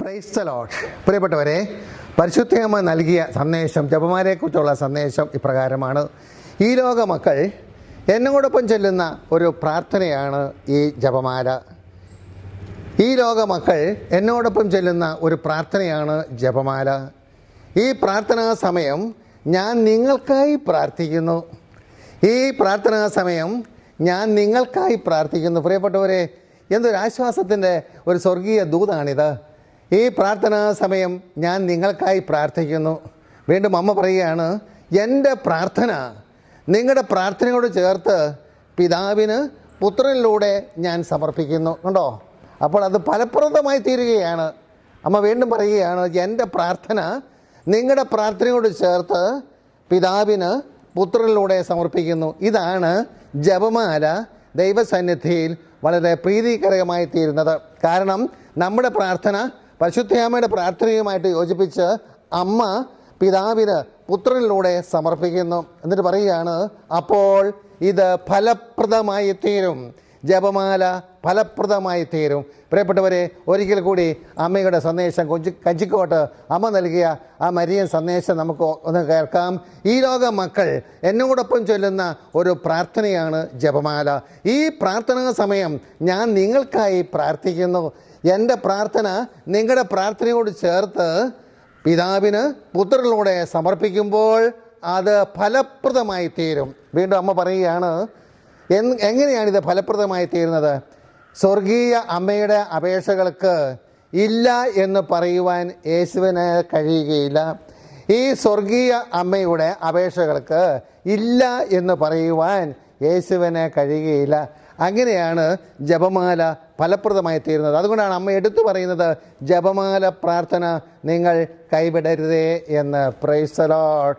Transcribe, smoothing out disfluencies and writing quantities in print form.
Praise the Lord. പ്രിയപ്പെട്ടവരെ, പരിശുദ്ധയമ്മ നൽകിയ സന്ദേശം, ജപമാലയെക്കുറിച്ചുള്ള സന്ദേശം ഇപ്രകാരമാണ്. ഈ ലോക മക്കൾ എന്നോടൊപ്പം ചൊല്ലുന്ന ഒരു പ്രാർത്ഥനയാണ് ഈ ജപമാല. ഈ ലോക മക്കൾ എന്നോടൊപ്പം ചൊല്ലുന്ന ഒരു പ്രാർത്ഥനയാണ് ജപമാല. ഈ പ്രാർത്ഥനാ സമയം ഞാൻ നിങ്ങൾക്കായി പ്രാർത്ഥിക്കുന്നു. ഈ പ്രാർത്ഥനാ സമയം ഞാൻ നിങ്ങൾക്കായി പ്രാർത്ഥിക്കുന്നു. പ്രിയപ്പെട്ടവരെ, എന്തൊരാശ്വാസത്തിൻ്റെ ഒരു സ്വർഗീയ ദൂതാണിത്. ഈ പ്രാർത്ഥനാ സമയം ഞാൻ നിങ്ങൾക്കായി പ്രാർത്ഥിക്കുന്നു. വീണ്ടും അമ്മ പറയുകയാണ്, എൻ്റെ പ്രാർത്ഥന നിങ്ങളുടെ പ്രാർത്ഥനയോട് ചേർത്ത് പിതാവിന് പുത്രനിലൂടെ ഞാൻ സമർപ്പിക്കുന്നു. കണ്ടോ? അപ്പോൾ അത് ഫലപ്രദമായി തീരുകയാണ്. അമ്മ വീണ്ടും പറയുകയാണ്, എൻ്റെ പ്രാർത്ഥന നിങ്ങളുടെ പ്രാർത്ഥനയോട് ചേർത്ത് പിതാവിന് പുത്രനിലൂടെ സമർപ്പിക്കുന്നു. ഇതാണ് ജപമാല ദൈവസന്നിധിയിൽ വളരെ പ്രീതികരമായി തീരുന്നത്. കാരണം നമ്മുടെ പ്രാർത്ഥന പരിശുദ്ധയമ്മയുടെ പ്രാർത്ഥനയുമായിട്ട് യോജിപ്പിച്ച് അമ്മ പിതാവിന് പുത്രനിലൂടെ സമർപ്പിക്കുന്നു. എന്നിട്ട് പറയുകയാണ്, അപ്പോൾ ഇത് ഫലപ്രദമായി തീരും. ജപമാല ഫലപ്രദമായി തീരും. പ്രിയപ്പെട്ടവരെ, ഒരിക്കൽ കൂടി അമ്മയുടെ സന്ദേശം കഞ്ചിക്കോട്ട് അമ്മ നൽകിയ ആ മരിയൻ സന്ദേശം നമുക്ക് ഒന്ന് കേൾക്കാം. ഈ ലോക മക്കൾ എന്നോടൊപ്പം ചൊല്ലുന്ന ഒരു പ്രാർത്ഥനയാണ് ജപമാല. ഈ പ്രാർത്ഥനാ സമയം ഞാൻ നിങ്ങൾക്കായി പ്രാർത്ഥിക്കുന്നു. എൻ്റെ പ്രാർത്ഥന നിങ്ങളുടെ പ്രാർത്ഥനയോട് ചേർത്ത് പിതാവിന് പുത്രനിലൂടെ സമർപ്പിക്കുമ്പോൾ അത് ഫലപ്രദമായി തീരും. വീണ്ടും അമ്മ പറയുകയാണ്, എങ്ങനെയാണിത് ഫലപ്രദമായി തീരുന്നത്? സ്വർഗീയ അമ്മയുടെ അപേക്ഷകൾക്ക് ഇല്ല എന്ന് പറയുവാൻ യേശുവിന് കഴിയുകയില്ല. ഈ സ്വർഗീയ അമ്മയുടെ അപേക്ഷകൾക്ക് ഇല്ല എന്ന് പറയുവാൻ യേശുവിന് കഴിയുകയില്ല. അങ്ങനെയാണ് ജപമാല ഫലപ്രദമായി തീരുന്നത്. അതുകൊണ്ടാണ് അമ്മ എടുത്തു പറയുന്നത്, ജപമാല പ്രാർത്ഥന നിങ്ങൾ കൈവിടരുതേ എന്ന്. Praise the Lord.